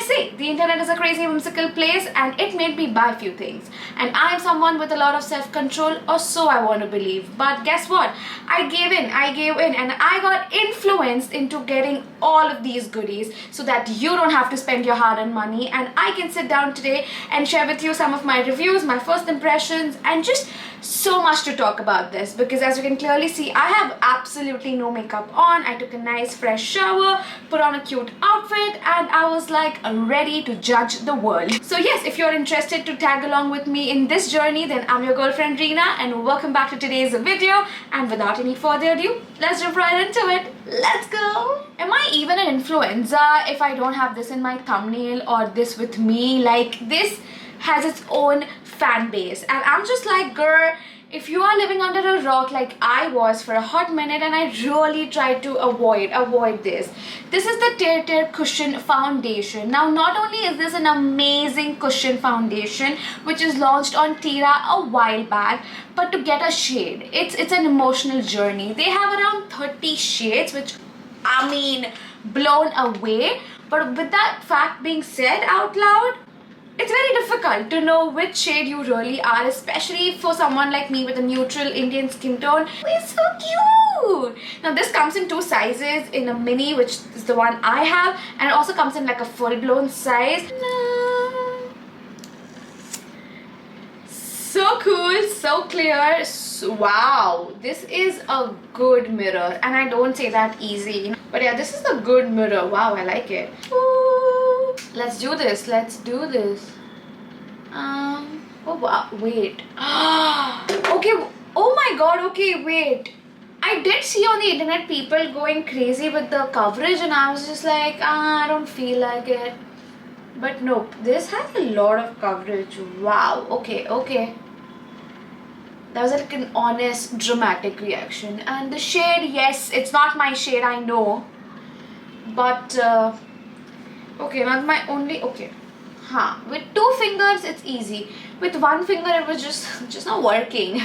say, the internet is a crazy whimsical place and it made me buy few things. And I am someone with a lot of self-control, or so I want to believe. But guess what? I gave in and I got influenced into getting all of these goodies so that you don't have to spend your hard-earned money, and I can sit down today and share with you some of my reviews, my first impressions, and just so much to talk about this, because as you can clearly see, I have absolutely no makeup on. I took a nice fresh shower, put on a cute outfit, and I was like ready to judge the world. So yes, if you're interested to tag along with me in this journey, then I'm your girlfriend Reena, and welcome back to today's video. And without any further ado, let's jump right into it. Let's go! Am I even an influencer if I don't have this in my thumbnail or this with me? Like, this has its own fan base, and I'm just like, girl, if you are living under a rock like I was for a hot minute, and I really tried to avoid this. This is the Tear Tear Cushion Foundation. Now, not only is this an amazing cushion foundation which is launched on Tira a while back, but to get a shade, it's an emotional journey. They have around 30 shades, which, I mean, blown away. But with that fact being said out loud, it's very difficult to know which shade you really are, especially for someone like me with a neutral Indian skin tone. It's so cute! Now, this comes in 2 sizes, in a mini, which is the one I have, and it also comes in like a full-blown size. So cool, so clear. Wow, this is a good mirror, and I don't say that easy. But yeah, this is a good mirror. Wow, I like it. Ooh. Let's do this. Oh wow, wait. Okay, oh my god, okay, wait. I did see on the internet people going crazy with the coverage, and I was just like, I don't feel like it. But nope, this has a lot of coverage. Wow, okay. That was like an honest, dramatic reaction. And the shade, yes, it's not my shade, I know. But, okay, not my only, okay. With 2 fingers, it's easy. With 1 finger, it was just not working.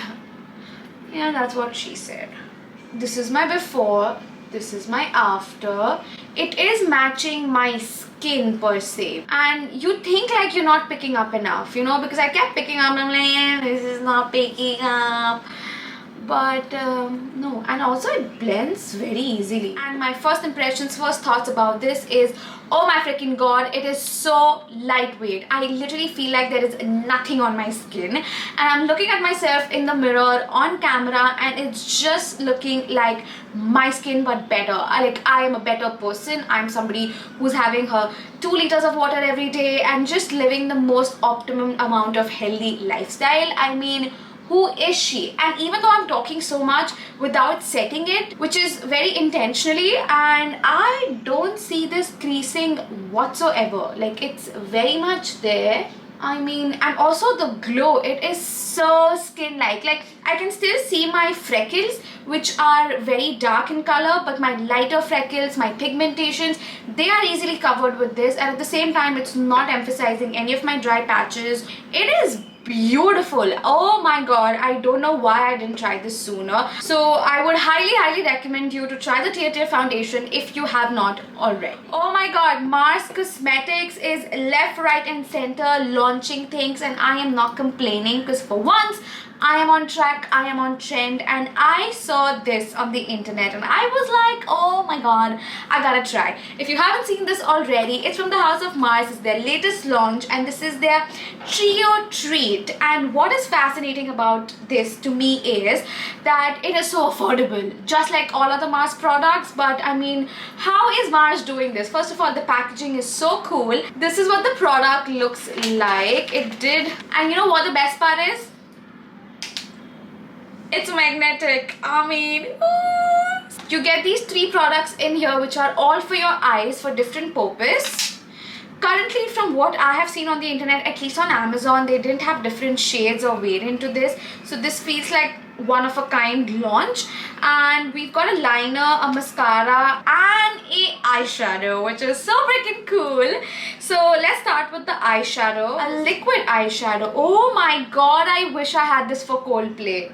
Yeah, that's what she said. This is my before, this is my after. It is matching my skin per se, and you think like you're not picking up enough, you know, because I kept picking up and I'm like, this is not picking up. But no, and also it blends very easily. And my first thoughts about this is, oh my freaking god, it is so lightweight. I literally feel like there is nothing on my skin, and I'm looking at myself in the mirror on camera, and it's just looking like my skin but better. I am a better person. I'm somebody who's having her 2 liters of water every day and just living the most optimum amount of healthy lifestyle. I mean, who is she? And even though I'm talking so much without setting it, which is very intentionally, and I don't see this creasing whatsoever. Like, it's very much there. I mean, and also the glow, it is so skin-like. Like, I can still see my freckles, which are very dark in color, but my lighter freckles, my pigmentations, they are easily covered with this, and at the same time, it's not emphasizing any of my dry patches. It is beautiful. Oh my god, I don't know why I didn't try this sooner. So I would highly recommend you to try the Tear Tear foundation if you have not already. Oh my god, Mars Cosmetics is left, right and center launching things, and I am not complaining, because for once I am on track, I am on trend, and I saw this on the internet and I was like, oh my god, I gotta try. If you haven't seen this already, it's from the House of Mars. It's their latest launch, and this is their Trio Treat. And what is fascinating about this to me is that it is so affordable, just like all other Mars products. But I mean, how is Mars doing this? First of all, the packaging is so cool. This is what the product looks like. It did, and you know what the best part is? It's magnetic. I mean, you get these 3 products in here, which are all for your eyes for different purpose. Currently, from what I have seen on the internet, at least on Amazon, they didn't have different shades or variant to this. So this feels like one of a kind launch. And we've got a liner, a mascara, and a eyeshadow, which is so freaking cool. So let's start with the eyeshadow. A liquid eyeshadow. Oh my god, I wish I had this for Coldplay.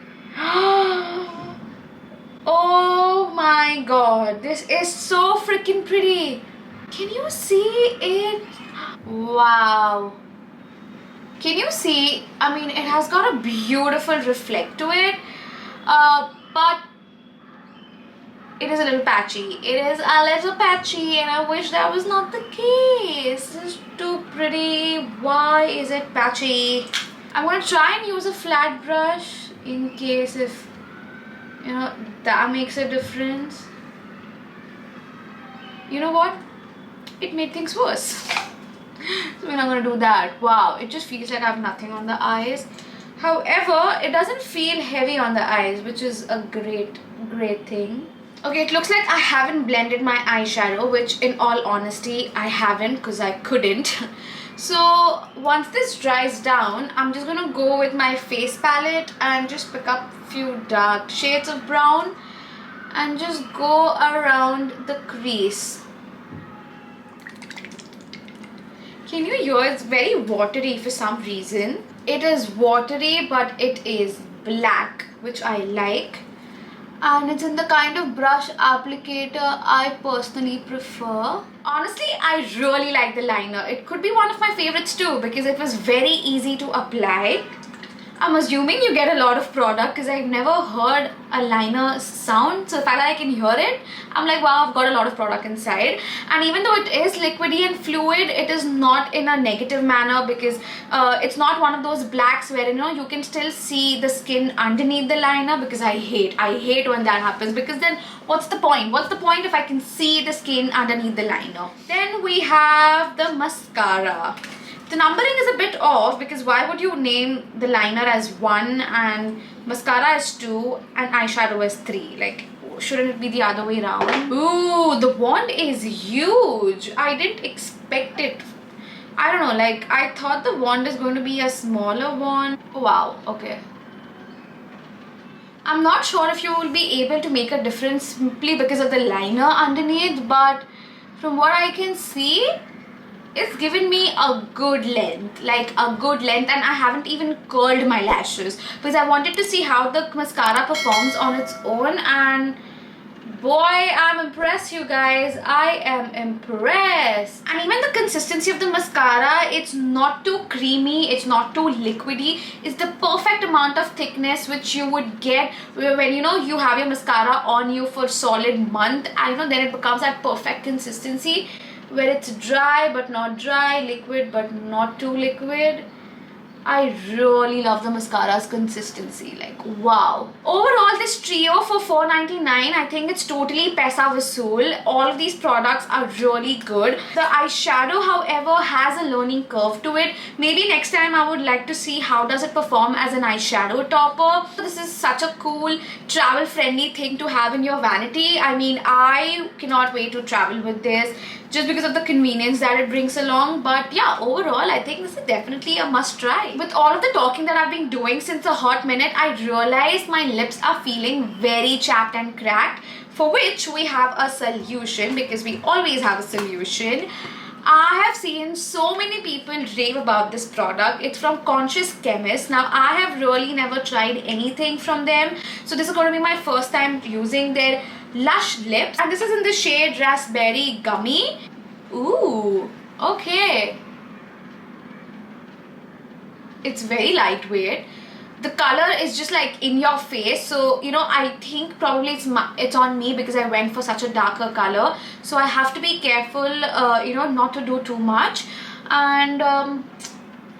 Oh my god, this is so freaking pretty. Can you see it? Wow. Can you see? I mean, it has got a beautiful reflect to it, but it is a little patchy. It is a little patchy, and I wish that was not the case. This is too pretty. Why is it patchy? I'm gonna try and use a flat brush in case if that makes a difference. You know what? It made things worse. So we're not gonna do that. Wow, it just feels like I have nothing on the eyes. However, it doesn't feel heavy on the eyes, which is a great thing. Okay, it looks like I haven't blended my eyeshadow, which in all honesty, I haven't because I couldn't. So once this dries down, I'm just gonna go with my face palette and just pick up a few dark shades of brown and just go around the crease. Can you hear? It's very watery for some reason. It is watery, but it is black, which I like. And it's in the kind of brush applicator I personally prefer. Honestly, I really like the liner. It could be one of my favorites too because it was very easy to apply. I'm assuming you get a lot of product because I've never heard a liner sound. So the fact that I can hear it, I'm like, wow, I've got a lot of product inside. And even though it is liquidy and fluid, it is not in a negative manner because it's not one of those blacks where you can still see the skin underneath the liner, because I hate when that happens, because then what's the point? What's the point if I can see the skin underneath the liner? Then we have the mascara. The numbering is a bit off because why would you name the liner as 1 and mascara as 2 and eyeshadow as 3? Like, shouldn't it be the other way around? Ooh, the wand is huge. I didn't expect it. I don't know, like I thought the wand is going to be a smaller wand. Wow, okay. I'm not sure if you will be able to make a difference simply because of the liner underneath, but from what I can see, it's given me a good length, and I haven't even curled my lashes because I wanted to see how the mascara performs on its own, and boy, I'm impressed, you guys. I am impressed. And even the consistency of the mascara, it's not too creamy, it's not too liquidy. It's the perfect amount of thickness which you would get when you have your mascara on you for a solid month, and then it becomes that perfect consistency where it's dry but not dry, liquid but not too liquid. I really love the mascara's consistency, like wow. Overall, this trio for $4.99, I think it's totally paisa vasool. All of these products are really good. The eyeshadow, however, has a learning curve to it. Maybe next time I would like to see how does it perform as an eyeshadow topper. This is such a cool travel friendly thing to have in your vanity. I mean, I cannot wait to travel with this just because of the convenience that it brings along. But yeah, overall, I think this is definitely a must try. With all of the talking that I've been doing since a hot minute, I realized my lips are feeling very chapped and cracked, for which we have a solution, because we always have a solution. I have seen so many people rave about this product. It's from Conscious Chemist. Now, I have really never tried anything from them, so this is going to be my first time using their Lush Lips, and this is in the shade Raspberry Gummy. Ooh, okay. It's very lightweight. The color is just like in your face, so I think probably it's on me because I went for such a darker color, so I have to be careful not to do too much. And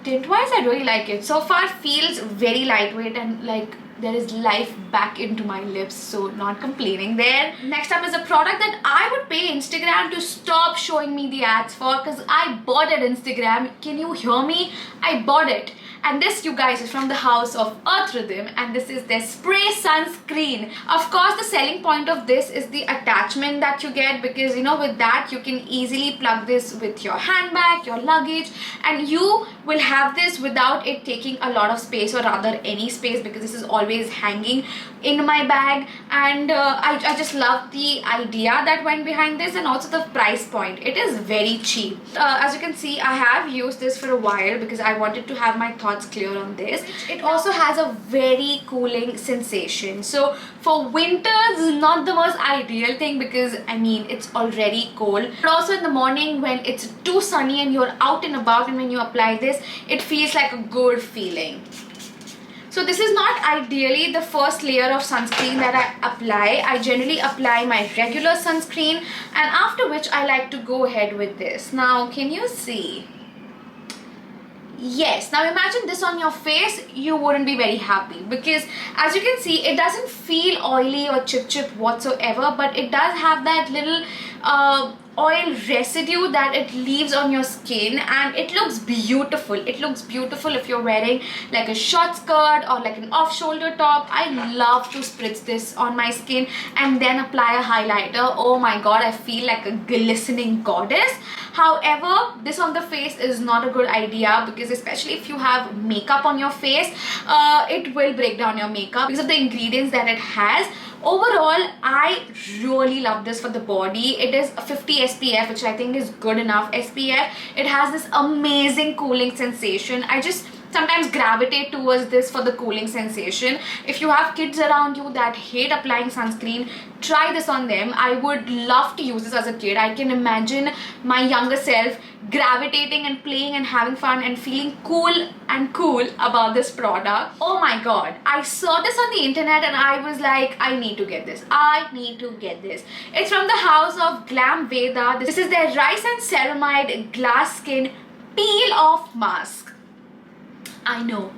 tint wise, I really like it. So far feels very lightweight and like there is life back into my lips, so not complaining there. Next up is a product that I would pay Instagram to stop showing me the ads for, because I bought it. Instagram, can you hear me? I bought it. And this, you guys, is from the house of Earth Rhythm, and this is their spray sunscreen. Of course, the selling point of this is the attachment that you get, because with that you can easily plug this with your handbag, your luggage, and you will have this without it taking a lot of space, or rather any space, because this is always hanging in my bag. And I just love the idea that went behind this, and also the price point. It is very cheap. As you can see, I have used this for a while because I wanted to have my thoughts God's clear on this. It also has a very cooling sensation. So for winters, not the most ideal thing because I mean it's already cold. But also in the morning when it's too sunny and you're out and about, and when you apply this, it feels like a good feeling. So this is not ideally the first layer of sunscreen that I apply. I generally apply my regular sunscreen, and after which I like to go ahead with this. Now can you see? Yes, now imagine this on your face, you wouldn't be very happy because as you can see, it doesn't feel oily or chip whatsoever, but it does have that little oil residue that it leaves on your skin, and it looks beautiful. It looks beautiful if you're wearing like a short skirt or like an off-shoulder top. I love to spritz this on my skin and then apply a highlighter. Oh my god, I feel like a glistening goddess. However, this on the face is not a good idea because especially if you have makeup on your face, it will break down your makeup because of the ingredients that it has. Overall, I really love this for the body. It is a 50 SPF, which I think is good enough SPF. It has this amazing cooling sensation. I just sometimes gravitate towards this for the cooling sensation. If you have kids around you that hate applying sunscreen, try this on them. I would love to use this as a kid. I can imagine my younger self gravitating and playing and having fun and feeling cool about this product. Oh my god, I saw this on the internet and I was like, I need to get this. I need to get this. It's from the house of Glam Veda. This is their rice and ceramide glass skin peel off mask. I know.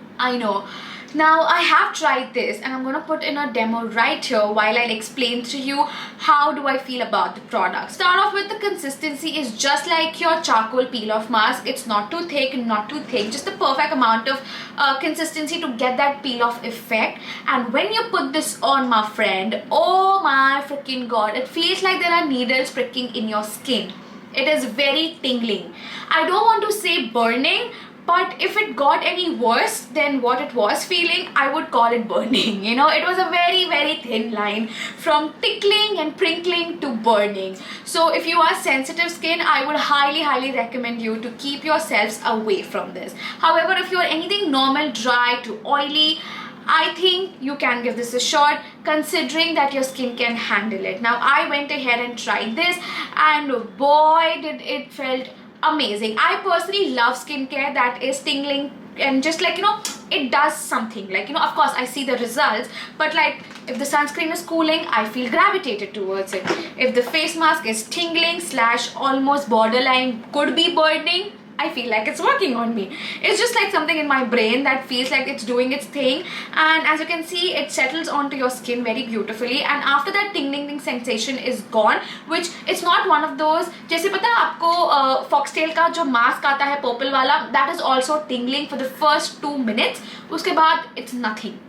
Now I have tried this and I'm gonna put in a demo right here while I'll explain to you how do I feel about the product. Start off with the consistency is just like your charcoal peel off mask. It's not too thick, not too thin, just the perfect amount of consistency to get that peel off effect. And when you put this on, my friend, oh my freaking god, it feels like there are needles pricking in your skin. It is very tingling. I don't want to say burning, but if it got any worse than what it was feeling, I would call it burning. You know, it was a very, very thin line from tickling and prickling to burning. So if you are sensitive skin, I would highly, highly recommend you to keep yourselves away from this. However, if you're anything normal, dry to oily, I think you can give this a shot considering that your skin can handle it. Now, I went ahead and tried this and boy, did it felt amazing. I personally love skincare that is tingling and just like, you know, it does something. Like, you know, of course I see the results, but like if the sunscreen is cooling, I feel gravitated towards it. If the face mask is tingling / almost borderline could be burning, I feel like it's working on me. It's just like something in my brain that feels like it's doing its thing, and as you can see, it settles onto your skin very beautifully, and after that tingling sensation is gone, which it's not one of those, जैसे पता है आपको Foxtail का जो mask आता है purple वाला, that is also tingling for the first 2 minutes, उसके बाद it's nothing.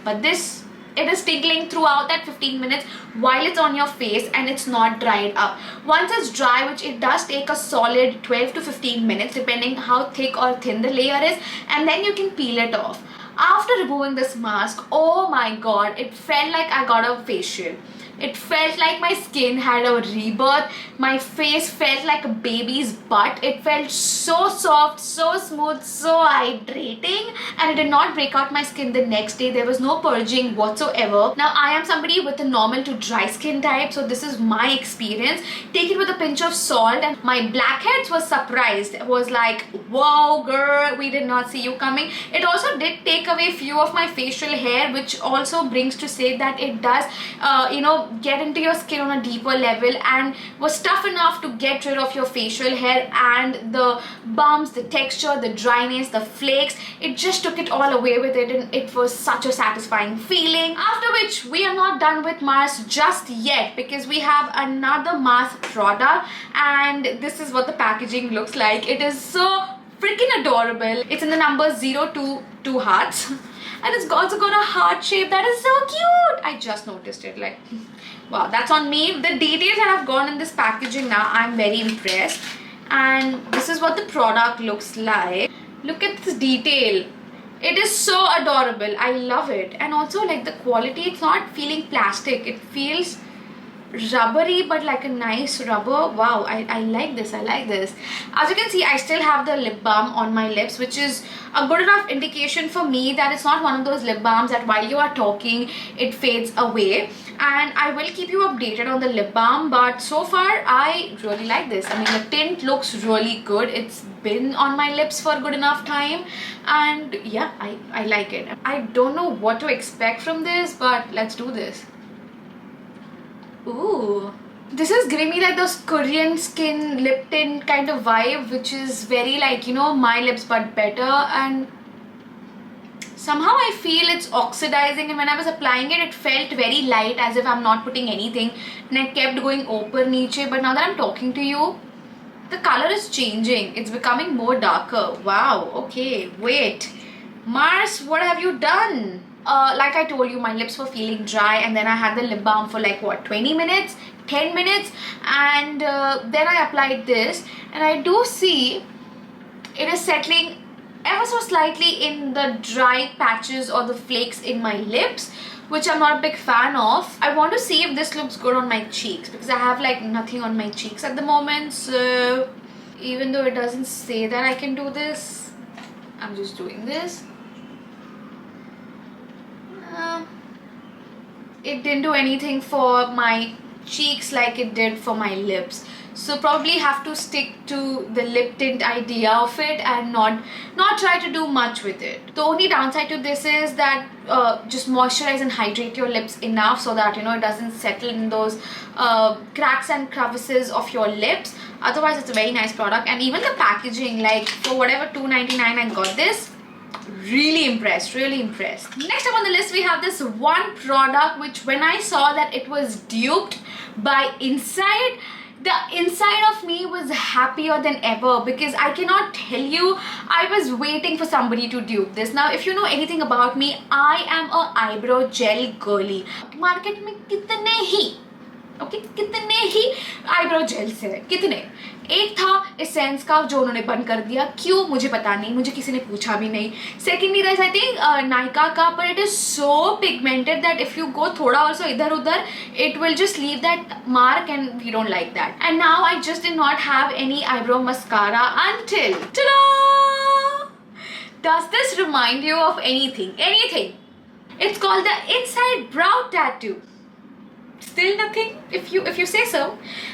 But this, it is tingling throughout that 15 minutes while it's on your face and it's not dried up. Once it's dry, which it does take a solid 12 to 15 minutes depending how thick or thin the layer is, and then you can peel it off. After removing this mask, oh my god, it felt like I got a facial. It felt like my skin had a rebirth. My face felt like a baby's butt. It felt so soft, so smooth, so hydrating, and it did not break out my skin the next day. There was no purging whatsoever. Now, I am somebody with a normal to dry skin type, so this is my experience. Take it with a pinch of salt, and my blackheads was surprised. It was like, whoa girl, we did not see you coming. It also did take away few of my facial hair, which also brings to say that it does, you know, get into your skin on a deeper level and was tough enough to get rid of your facial hair and the bumps, the texture, the dryness, the flakes. It just took it all away with it, and it was such a satisfying feeling. After which, we are not done with Mars just yet because we have another mask product, and this is what the packaging looks like. It is so freaking adorable. It's in the number 022 hearts. And it's also got a heart shape that is so cute. I just noticed it, like, wow, that's on me. The details that have gone in this packaging now, I'm very impressed. And this is what the product looks like. Look at this detail. It is so adorable. I love it. And also like the quality, it's not feeling plastic. It feels rubbery, but like a nice rubber. Wow, I like this. I like this. As you can see, I still have the lip balm on my lips, which is a good enough indication for me that it's not one of those lip balms that while you are talking it fades away. And I will keep you updated on the lip balm, but so far I really like this. I mean, the tint looks really good. It's been on my lips for a good enough time, and yeah, I like it. I don't know what to expect from this, but let's do this. Ooh, this is giving me like those Korean skin lip tint kind of vibe, which is very like, you know, my lips but better. And somehow I feel it's oxidizing, and when I was applying it, it felt very light, as if I'm not putting anything, and I kept going upar niche. But now that I'm talking to you, the color is changing. It's becoming more darker. Wow, okay, wait. Mars, what have you done? Like I told you, my lips were feeling dry, and then I had the lip balm for like what, 20 minutes, 10 minutes, and then I applied this, and I do see it is settling ever so slightly in the dry patches or the flakes in my lips, which I'm not a big fan of. I want to see if this looks good on my cheeks, because I have like nothing on my cheeks at the moment. So even though it doesn't say that I can do this, I'm just doing this. It didn't do anything for my cheeks like it did for my lips, so probably have to stick to the lip tint idea of it and not try to do much with it. The only downside to this is that just moisturize and hydrate your lips enough so that, you know, it doesn't settle in those cracks and crevices of your lips. Otherwise, it's a very nice product. And even the packaging, like for whatever $2.99 I got this, really impressed, really impressed. Next up on the list, we have this one product which, when I saw that it was duped by Inside, the inside of me was happier than ever, because I cannot tell you, I was waiting for somebody to dupe this. Now, if you know anything about me, I am a eyebrow gel girly. Market में कितने ही कितने ही eyebrow gels है, कितने, एक था essence का जो उन्होंने बंद कर दिया, क्यों मुझे पता नहीं, मुझे किसी ने पूछा भी नहीं. Secondly there is I think Nykaa का, पर it is so pigmented that if you go थोड़ा ऑल्सो इधर उधर, it will just leave that mark and we don't like that. And now I just did not have any eyebrow mascara until does this remind you of anything? It's called the Inside Brow Tattoo. Still nothing, if you say so.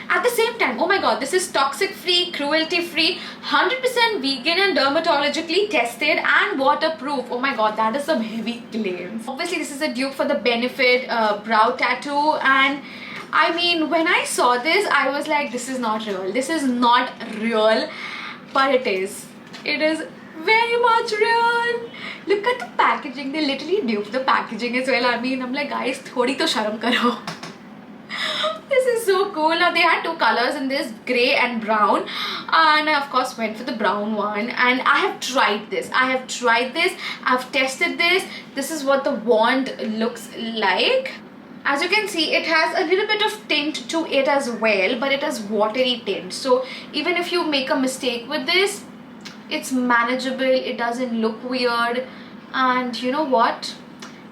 At the same time, oh my god, this is toxic free, cruelty free, 100% vegan and dermatologically tested and waterproof. Oh my god, that is some heavy claims. Obviously this is a dupe for the Benefit brow tattoo, and I mean, when I saw this, I was like, this is not real, but it is very much real. Look at the packaging. They literally duped the packaging as well. I mean, I'm like, guys, thodi to sharam karo. This is so cool. Now, they had two colors in this, grey and brown, and I of course went for the brown one. And I have tried this, I've tested this. This is what the wand looks like. As you can see, it has a little bit of tint to it as well, but it has watery tint, so even if you make a mistake with this, it's manageable. It doesn't look weird. And you know what,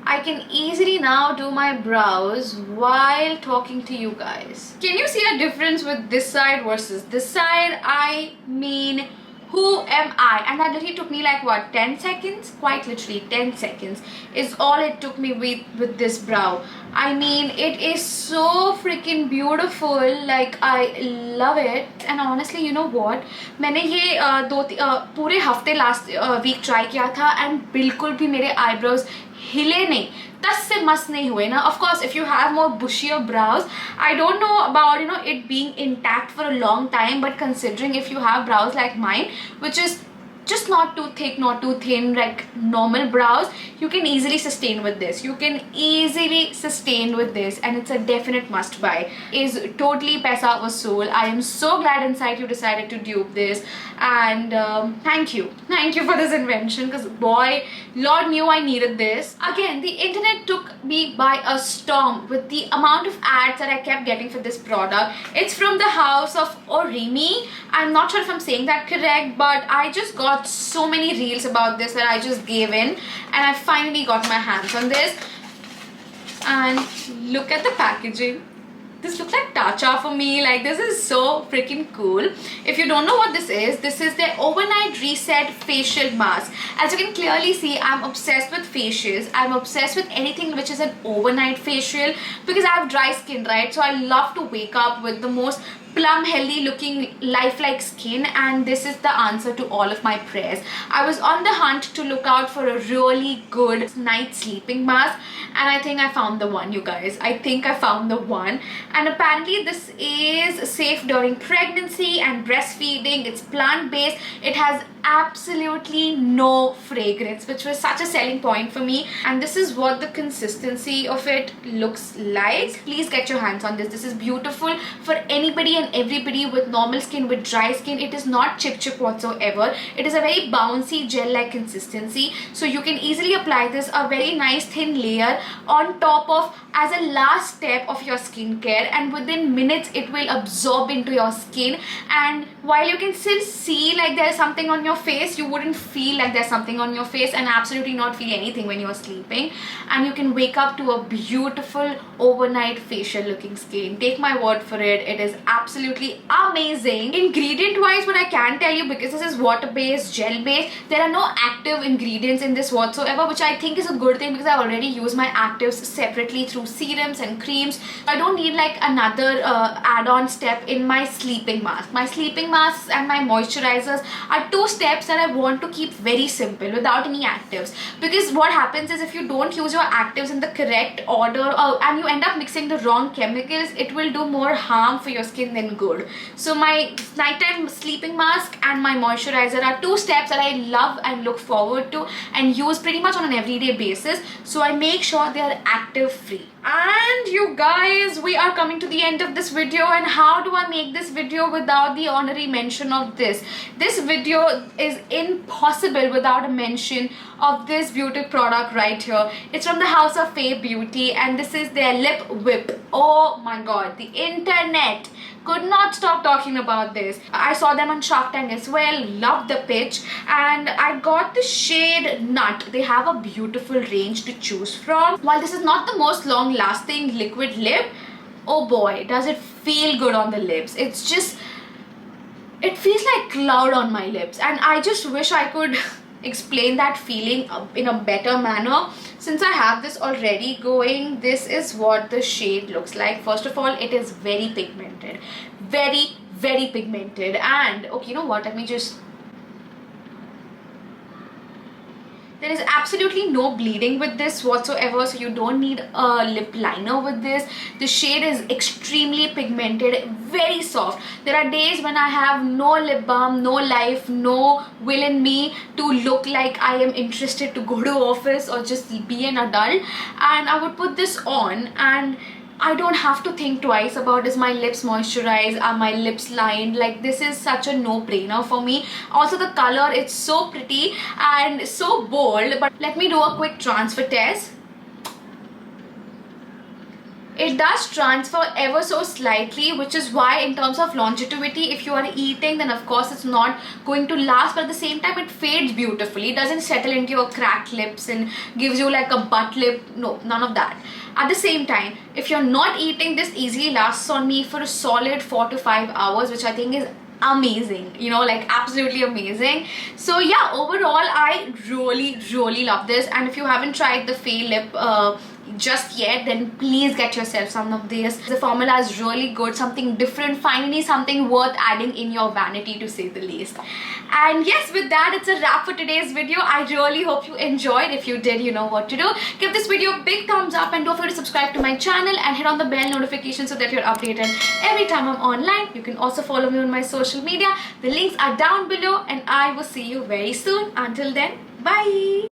I can easily now do my brows while talking to you guys. Can you see a difference with this side versus this side? I mean, who am I? And that literally took me like what, 10 seconds? Quite literally 10 seconds is all it took me with this brow. I mean, it is so freaking beautiful. Like, I love it. And honestly, you know what, मैंने ये पूरे हफ्ते last week try किया था, and बिल्कुल भी मेरे eyebrows हिले नहीं, दस से मस नहीं हुए ना. Of course, if you have more bushier brows, I don't know about, you know, it being intact for a long time, but considering if you have brows like mine, which is just not too thick, not too thin, like normal brows, you can easily sustain with this. And it's a definite must buy. Is totally paisa vasool. I am so glad Inside you decided to dupe this, and thank you for this invention, because boy, Lord knew I needed this. Again, the internet took me by a storm with the amount of ads that I kept getting for this product. It's from the house of Orimi. I'm not sure if I'm saying that correct, but I just got so many reels about this that I just gave in, and I finally got my hands on this. And look at the packaging. this looks like Tatcha for me. Like, this is so freaking cool. If you don't know what this is their overnight reset facial mask. As you can clearly see, I'm obsessed with facials. I'm obsessed with anything which is an overnight facial because I have dry skin, right? So I love to wake up with the most plum, healthy looking, lifelike skin, and this is the answer to all of my prayers. I was on the hunt to look out for a really good night sleeping mask, and I think I found the one, you guys. I think I found the one. And apparently this is safe during pregnancy and breastfeeding. It's plant-based. It has absolutely no fragrance, which was such a selling point for me. And this is what the consistency of it looks like. Please get your hands on this. This is beautiful for anybody and everybody with normal skin, with dry skin. It is not chip whatsoever. It is a very bouncy gel-like consistency, so you can easily apply this, a very nice thin layer on top of, as a last step of your skincare, and within minutes it will absorb into your skin. And while you can still see like there is something on your face, you wouldn't feel like there's something on your face, and absolutely not feel anything when you're sleeping. And you can wake up to a beautiful overnight facial looking skin. Take my word for it, it is absolutely amazing. Ingredient wise, what I can tell you, because this is water based, gel based, there are no active ingredients in this whatsoever, which I think is a good thing because I already use my actives separately through serums and creams. I don't need like another add-on step in my sleeping mask. My sleeping masks and my moisturizers are two steps that I want to keep very simple without any actives, because what happens is if you don't use your actives in the correct order and you end up mixing the wrong chemicals, it will do more harm for your skin than good. So my nighttime sleeping mask and my moisturizer are two steps that I love and look forward to and use pretty much on an everyday basis, so I make sure they are active free. And you guys, we are coming to the end of this video, and how do I make this video without the honorary mention of this? This video is impossible without a mention of this beauty product right here. It's from the house of Faye Beauty, and this is their lip whip. Oh my god, the internet could not stop talking about this. I saw them on Shark Tank as well, loved the pitch, and I got the shade Nut. They have a beautiful range to choose from. While this is not the most long lasting liquid lip, oh boy, does it feel good on the lips. It's just, it feels like cloud on my lips, and I just wish I could explain that feeling in a better manner. Since I have this already going, this is what the shade looks like. First of all, it is very pigmented, very pigmented. And okay, you know what, let me just, there is absolutely no bleeding with this whatsoever, so you don't need a lip liner with this. The shade is extremely pigmented, very soft. There are days when I have no lip balm, no life, no will in me to look like I am interested to go to office or just be an adult, and I would put this on and I don't have to think twice about, is my lips moisturized, are my lips lined? Like, this is such a no-brainer for me. Also the color, it's so pretty and so bold. But let me do a quick transfer test. It does transfer ever so slightly, which is why in terms of longevity, if you are eating, then of course it's not going to last, but at the same time it fades beautifully. It doesn't settle into your cracked lips and gives you like a butt lip. No, none of that. At the same time, if you're not eating, this easily lasts on me for a solid 4 to 5 hours, which I think is amazing, you know, like absolutely amazing. So yeah, overall I really love this. And if you haven't tried the Faye lip just yet, then please get yourself some of this. The formula is really good, something different, finally something worth adding in your vanity, to say the least. And yes, with that, it's a wrap for today's video. I really hope you enjoyed. If you did, you know what to do. Give this video a big thumbs up, and don't forget to subscribe to my channel and hit on the bell notification so that you're updated every time I'm online. You can also follow me on my social media. The links are down below, and I will see you very soon. Until then, bye.